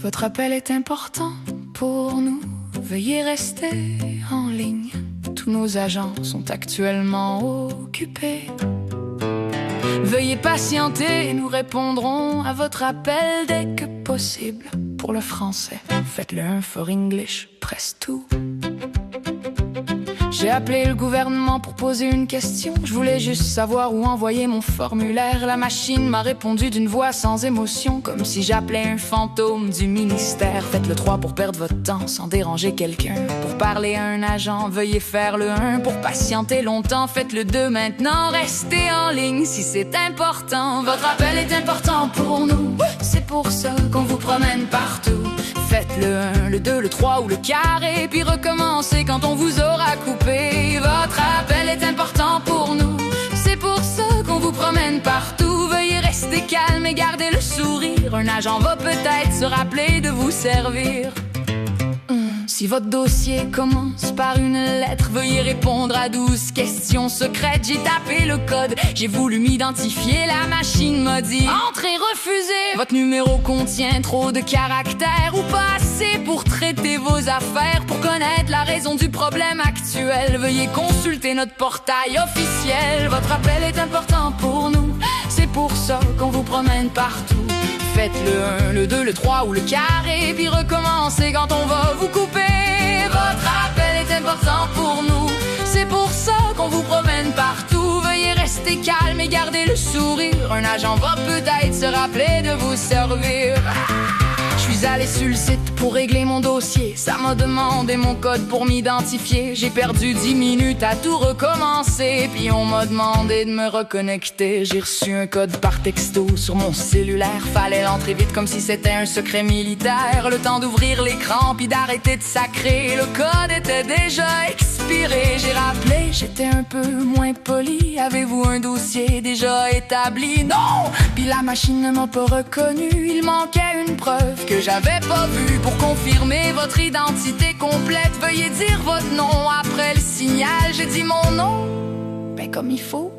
Votre appel est important pour nous. Veuillez rester en ligne. Tous nos agents sont actuellement occupés. Veuillez patienter, nous répondrons à votre appel dès que possible. Pour le français, faites le 1 for English, press tout. J'ai appelé le gouvernement pour poser une question. Je voulais juste savoir où envoyer mon formulaire. La machine m'a répondu d'une voix sans émotion, comme si j'appelais un fantôme du ministère. Faites le 3 pour perdre votre temps sans déranger quelqu'un. Pour parler à un agent, veuillez faire le 1. Pour patienter longtemps, faites le 2 maintenant. Restez en ligne si c'est important. Votre appel est important pour nous. C'est pour ça qu'on vous promène partout. Faites le 1, le 2, le 3 ou le carré, puis recommencez quand on vous aura coupé. Votre appel est important pour nous. C'est pour ça qu'on vous promène partout. Veuillez rester calme et garder le sourire. Un agent va peut-être se rappeler de vous servir. Si votre dossier commence par une lettre, veuillez répondre à 12 questions secrètes. J'ai tapé le code, j'ai voulu m'identifier. La machine m'a dit entrée refusée. Votre numéro contient trop de caractères ou pas assez pour traiter vos affaires. Pour connaître la raison du problème actuel, veuillez consulter notre portail officiel. Votre appel est important pour nous. C'est pour ça qu'on vous promène partout. Faites le 1, le 2, le 3 ou le carré, puis recommencez quand on va vous couper. Votre appel est important pour nous. C'est pour ça qu'on vous promène partout. Veuillez rester calme et garder le sourire. Un agent va peut-être se rappeler de vous servir. Je suis allé sur le site pour régler mon dossier. Ça m'a demandé mon code pour m'identifier. J'ai perdu 10 minutes à tout recommencer. Puis on m'a demandé de me reconnecter. J'ai reçu un code par texto sur mon cellulaire. Fallait l'entrer vite comme si c'était un secret militaire. Le temps d'ouvrir l'écran puis d'arrêter de sacrer. Le code était déjà expiré. J'ai rappelé, j'étais un peu moins poli. Avez-vous un dossier déjà établi? Non! Puis la machine ne m'a pas reconnu. Il manquait une preuve que j'avais pas vu. Pour confirmer votre identité complète, veuillez dire votre nom après le signal. J'ai dit mon nom, ben comme il faut,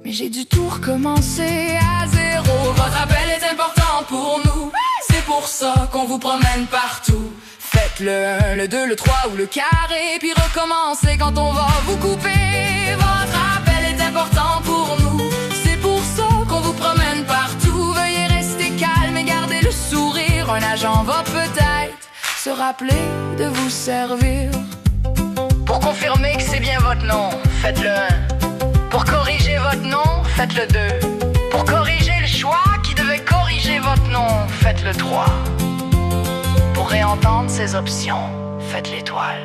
mais j'ai dû tout recommencer à zéro. Votre appel est important pour nous. C'est pour ça qu'on vous promène partout. Faites le 1, le 2, le 3 ou le carré, puis recommencez quand on va vous couper. Votre appel est important pour nous. C'est pour ça qu'on vous promène partout. Veuillez rester calme et garder le sourire. Un agent va peut-être se rappeler de vous servir. Pour confirmer que c'est bien votre nom, faites le 1. Pour corriger votre nom, faites le 2. Pour corriger le choix qui devait corriger votre nom, faites le 3. Pour réentendre ces options, faites l'étoile.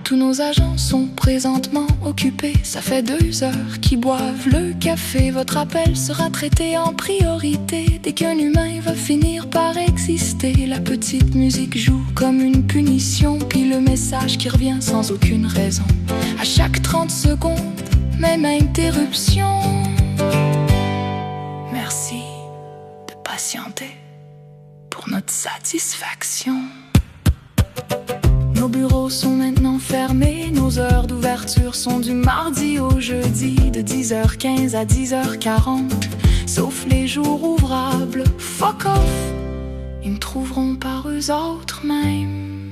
Tous nos agents sont présentement occupés. Ça fait 2 heures qu'ils boivent le café. Votre appel sera traité en priorité. Dès qu'un humain va finir par exister, la petite musique joue comme une punition. Puis le message qui revient sans aucune raison. À chaque 30 secondes, même interruption. Merci de patienter pour notre satisfaction. Nos bureaux sont maintenant fermés. Nos heures d'ouverture sont du mardi au jeudi, de 10h15 à 10h40. Sauf les jours ouvrables, fuck off. Ils me trouveront par eux autres même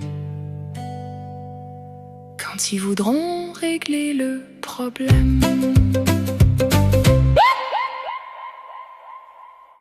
quand ils voudront régler le problème.